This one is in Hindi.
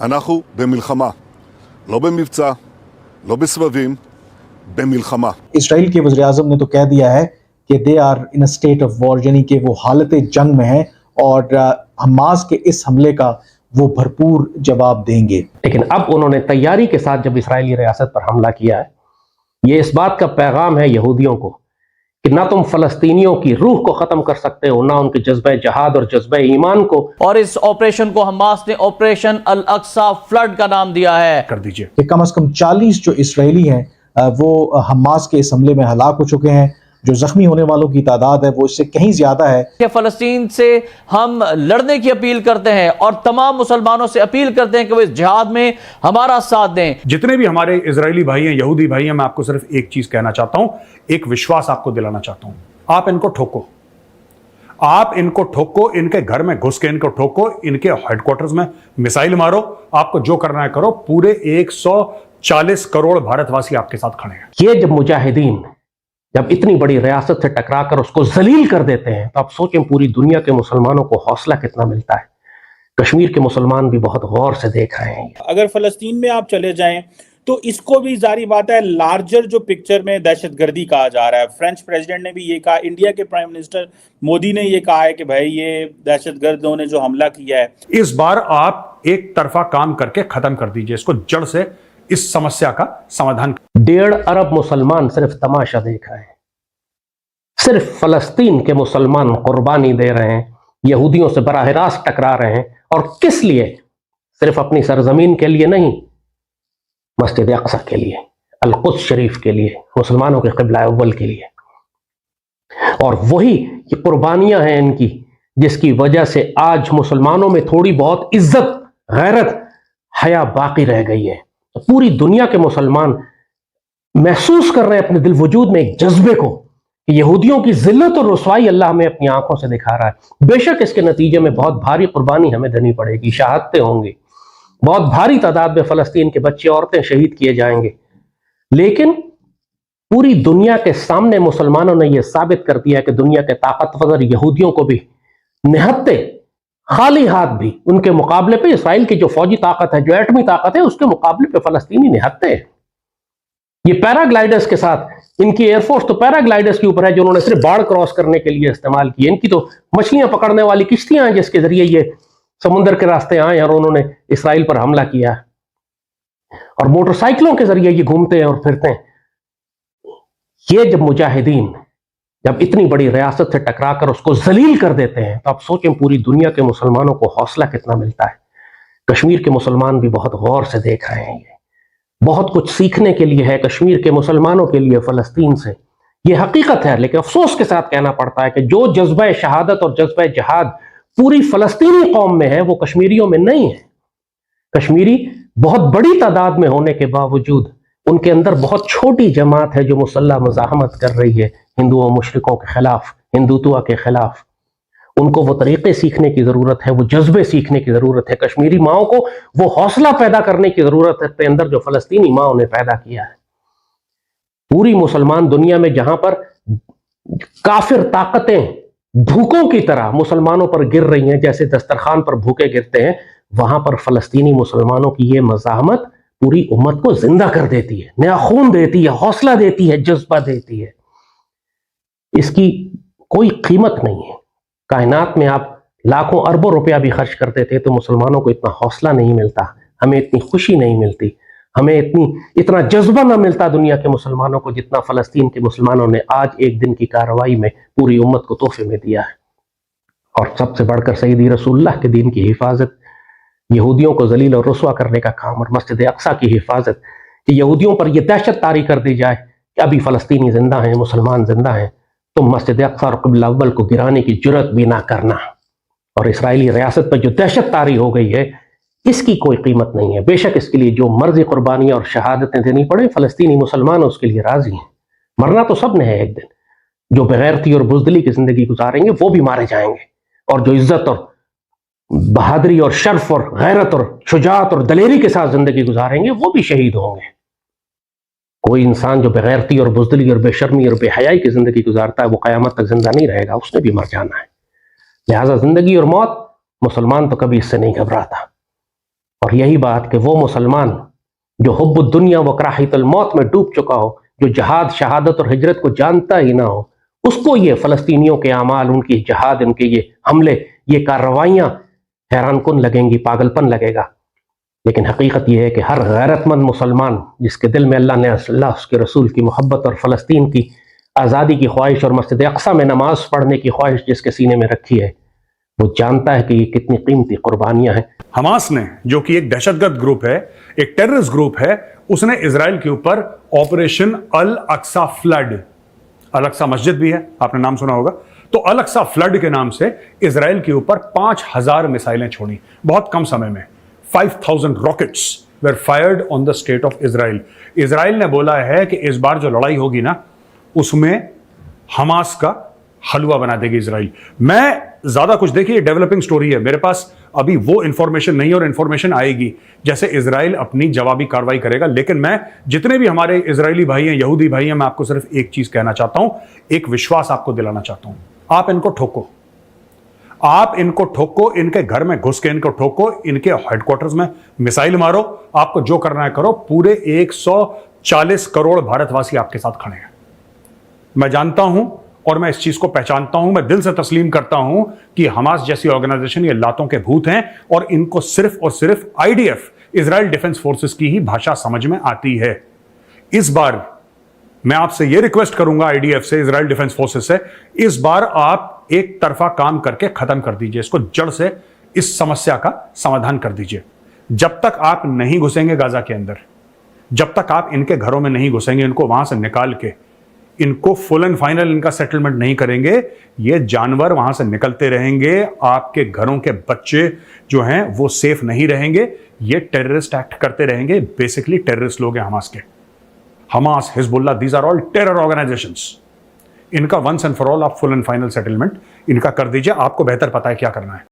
אנחנו במלחמה, לא במבצע, לא בסבבים, במלחमा। इसराइल के वज़ीर-ए-आज़म ने तो कह दिया है कि they are in a state of war, यानी कि वो हालत जंग में है और हमास के इस हमले का वो भरपूर जवाब देंगे। लेकिन अब उन्होंने तैयारी के साथ जब इसराइली रियासत पर हमला किया है, ये इस बात का पैगाम है यहूदियों को कि ना तुम फलस्तीनियों की रूह को खत्म कर सकते हो, ना उनके जज्बे जहाद और जज्बे ईमान को। और इस ऑपरेशन को हमास ने ऑपरेशन अल अक्सा फ्लड का नाम दिया है। कर दीजिए कि कम से कम 40 जो इसराइली हैं वो हमास के इस हमले में हलाक हो चुके हैं। जो जख्मी होने वालों की तादाद है वो इससे कहीं ज्यादा है। कि फ़लस्तीन से हम लड़ने की अपील करते हैं और तमाम मुसलमानों से अपील करते हैं कि वो इस जिहाद में हमारा साथ दें। जितने भी हमारे इजरायली भाई हैं, यहूदी भाई हैं, मैं आपको सिर्फ एक चीज कहना चाहता हूं, एक विश्वास आपको दिलाना चाहता हूं। आप इनको ठोको, आप इनको ठोको, इनके घर में घुस के इनको ठोको, इनके हेडक्वार्टर्स में मिसाइल मारो, आपको जो करना है करो। पूरे 140 करोड़ भारतवासी आपके साथ खड़े हैं। ये जब मुजाहिदीन जब इतनी बड़ी रियासत से टकराकर उसको जलील कर देते हैं, तो आप सोचें पूरी दुनिया के मुसलमानों को हौसला कितना मिलता है। कश्मीर के मुसलमान भी बहुत गौर से देख रहे हैं। अगर फलस्तीन में आप चले जाएं तो इसको भी जारी बात है लार्जर जो पिक्चर में दहशतगर्दी कहा जा रहा है। फ्रेंच प्रेसिडेंट ने भी ये कहा, इंडिया के प्राइम मिनिस्टर मोदी ने ये कहा है कि भाई ये दहशतगर्दों ने जो हमला किया है। इस बार आप एक तरफा काम करके खत्म कर दीजिए इसको, जड़ से इस समस्या का समाधान। 1.5 अरब मुसलमान सिर्फ तमाशा देख रहे हैं। सिर्फ फलस्तीन के मुसलमान कुर्बानी दे रहे हैं, यहूदियों से बराह रास्त टकरा रहे हैं। और किस लिए? सिर्फ अपनी सरजमीन के लिए नहीं, मस्जिद अक्सा के लिए, अल-कुद्स शरीफ के लिए, मुसलमानों के क़िबला अव्वल के लिए। और वही ये कुर्बानियां हैं इनकी, जिसकी वजह से आज मुसलमानों में थोड़ी बहुत इज्जत, गैरत, हया बाकी रह गई है। तो पूरी दुनिया के मुसलमान महसूस कर रहे हैं अपने दिल वजूद में एक जज्बे को कि यहूदियों की जिल्लत और रुसवाई अल्लाह हमें अपनी आंखों से दिखा रहा है। बेशक इसके नतीजे में बहुत भारी कुर्बानी हमें देनी पड़ेगी, शहादतें होंगी, बहुत भारी तादाद में फलस्तीन के बच्चे औरतें शहीद किए जाएंगे। लेकिन पूरी दुनिया के सामने मुसलमानों ने यह साबित कर दिया कि दुनिया के ताकतवर यहूदियों को भी निहत्ते खाली हाथ भी उनके मुकाबले पे इसराइल की जो फौजी ताकत है, जो एटमी ताकत है, उसके मुकाबले पे फलस्तीनी निहत्ते हैं। ये पैराग्लाइडर्स के साथ इनकी एयरफोर्स तो पैराग्लाइडर्स के ऊपर है जो उन्होंने सिर्फ बाढ़ क्रॉस करने के लिए इस्तेमाल की। इनकी तो मछलियां पकड़ने वाली किश्तियां हैं जिसके जरिए ये समुद्र के रास्ते आए और उन्होंने इसराइल पर हमला किया। और मोटरसाइकिलों के जरिए ये घूमते हैं और फिरते हैं। ये जब मुजाहिदीन जब इतनी बड़ी रियासत से टकराकर उसको जलील कर देते हैं, तो आप सोचें पूरी दुनिया के मुसलमानों को हौसला कितना मिलता है। कश्मीर के मुसलमान भी बहुत गौर से देख रहे हैं। ये बहुत कुछ सीखने के लिए है कश्मीर के मुसलमानों के लिए फलस्तीन से, ये हकीकत है। लेकिन अफसोस के साथ कहना पड़ता है कि जो जज्बा शहादत और जज्बा जहाद पूरी फलस्तीनी कौम में है वो कश्मीरियों में नहीं है। कश्मीरी बहुत बड़ी तादाद में होने के बावजूद उनके अंदर बहुत छोटी जमात है जो मुसल्लह मुज़ाहमत कर रही है हिंदुओं मुशरिकों के खिलाफ, हिंदुत्व के खिलाफ। उनको वो तरीके सीखने की जरूरत है, वो जज्बे सीखने की जरूरत है। कश्मीरी माओं को वो हौसला पैदा करने की जरूरत है अपने अंदर जो फलस्तीनी माओं ने पैदा किया है। पूरी मुसलमान दुनिया में जहां पर काफिर ताकतें भूखों की तरह मुसलमानों पर गिर रही हैं, जैसे दस्तरखान पर भूखे गिरते हैं, वहां पर फलस्तीनी मुसलमानों की ये मज़ाहमत पूरी उम्मत को जिंदा कर देती है, नया खून देती है, हौसला देती है, जज्बा देती है। इसकी कोई कीमत नहीं है। कायनात में आप लाखों अरबों रुपया भी खर्च करते थे तो मुसलमानों को इतना हौसला नहीं मिलता, हमें इतनी खुशी नहीं मिलती, हमें इतना जज्बा ना मिलता दुनिया के मुसलमानों को जितना फलस्तीन के मुसलमानों ने आज एक दिन की कार्रवाई में पूरी उम्मत को तोहफे में दिया है। और सबसे बढ़कर सईदी रसूलुल्लाह के दीन की हिफाजत, यहूदियों को जलील और रुसवा करने का काम, और मस्जिद अक्सा की हिफाजत कि यहूदियों पर यह दहशत तारी कर दी जाए कि अभी फलस्तीनी जिंदा हैं, मुसलमान जिंदा हैं, तो मस्जिद अक्सा और क़िबला अव्वल को गिराने की जुर्रत भी ना करना। और इसराइली रियासत पर जो दहशत तारी हो गई है इसकी कोई कीमत नहीं है। बेशक इसके लिए जो मर्जी कुर्बानियां और शहादतें देनी पड़े, फलस्तीनी मुसलमान उसके लिए राजी हैं। मरना तो सब ने है एक दिन। जो बेगैरती और बुज़दिली की जिंदगी गुजारेंगे वो भी मारे जाएंगे, और जो इज्जत और बहादुरी और शर्फ और गैरत और शुजाअत और दलेरी के साथ जिंदगी गुजारेंगे वो भी शहीद होंगे। कोई इंसान जो बेगैरती और बुज़दिली और बेशर्मी और बेहयाई की जिंदगी गुजारता है वो क़यामत तक जिंदा नहीं रहेगा, उसने भी मर जाना है। लिहाजा जिंदगी और मौत, मुसलमान तो कभी इससे नहीं घबराता। और यही बात कि वो मुसलमान जो हुब्बुद दुनिया व कराहितुल मौत में डूब चुका हो, जो जहाद, शहादत और हिजरत को जानता ही ना हो, उसको ये फ़लस्तीनियों के अमाल, उनकी जहाद, उनके ये हमले, ये कार्रवाइयाँ हैरानकुन लगेंगी, पागलपन लगेगा। लेकिन हकीकत यह है कि हर गैरतमंद मुसलमान जिसके दिल में अल्लाह ने अल्लाह उसके रसूल की मोहब्बत और फ़लस्तीन की आज़ादी की ख्वाहिश और मस्जिद अक़सा में नमाज पढ़ने की ख्वाहिश जिसके सीने में रखी है, वो जानता है कि ये कितनी कीमती कुर्बानियां हैं। हमास ने, जो कि एक दहशतगर्द ग्रुप है, एक टेररिस्ट ग्रुप है, उसने इजराइल के ऊपर ऑपरेशन अल अक्सा फ्लड, अल अक्सा मस्जिद भी है, आपने नाम सुना होगा, तो अल अक्सा फ्लड के नाम से इजराइल के ऊपर 5000 मिसाइलें छोड़ी बहुत कम समय में। 5000 rockets were fired on the state of Israel. Israel ने बोला है कि इस बार जो लड़ाई होगी ना, उसमें हमास का हलवा बना देगी इजराइल। मैं ज्यादा कुछ, देखिए डेवलपिंग स्टोरी है, मेरे पास अभी वो इंफॉर्मेशन नहीं, और इंफॉर्मेशन आएगी जैसे इजराइल अपनी जवाबी कार्रवाई करेगा। लेकिन मैं जितने भी हमारे इजरायली भाई हैं, यहूदी भाई हैं, मैं आपको सिर्फ एक चीज कहना चाहता हूं, एक विश्वास आपको दिलाना चाहता हूं। आप इनको ठोको, आप इनको ठोको, इनके घर में घुस के इनको ठोको, इनके हेडक्वार्टर्स में मिसाइल मारो, आपको जो करना है करो। पूरे 140 करोड़ भारतवासी आपके साथ खड़े हैं। मैं जानता हूं और मैं इस चीज को पहचानता हूं, मैं दिल से तस्लीम करता हूं कि हमास जैसी ऑर्गेनाइजेशन ये लातों के भूत हैं, और इनको सिर्फ और सिर्फ आईडीएफ, इजराइल डिफेंस फोर्सेस की ही भाषा समझ में आती है। इस बार मैं आपसे यह रिक्वेस्ट करूंगा आईडीएफ से, इजराइल डिफेंस फोर्सेस से, इस बार आप एक तरफा काम करके खत्म कर दीजिए इसको, जड़ से इस समस्या का समाधान कर दीजिए। जब तक आप नहीं घुसेंगे गाजा के अंदर, जब तक आप इनके घरों में नहीं घुसेंगे, इनको वहां से निकाल के इनको फुल एंड फाइनल इनका सेटलमेंट नहीं करेंगे, ये जानवर वहां से निकलते रहेंगे, आपके घरों के बच्चे जो हैं वो सेफ नहीं रहेंगे, ये टेररिस्ट एक्ट करते रहेंगे। बेसिकली टेररिस्ट लोग हैं हमास के। Hamas, Hezbollah, these are all terror organisations. इनका वंस एंड फॉर ऑल आप फुल एंड फाइनल सेटलमेंट इनका कर दीजिए। आपको बेहतर पता है क्या करना है।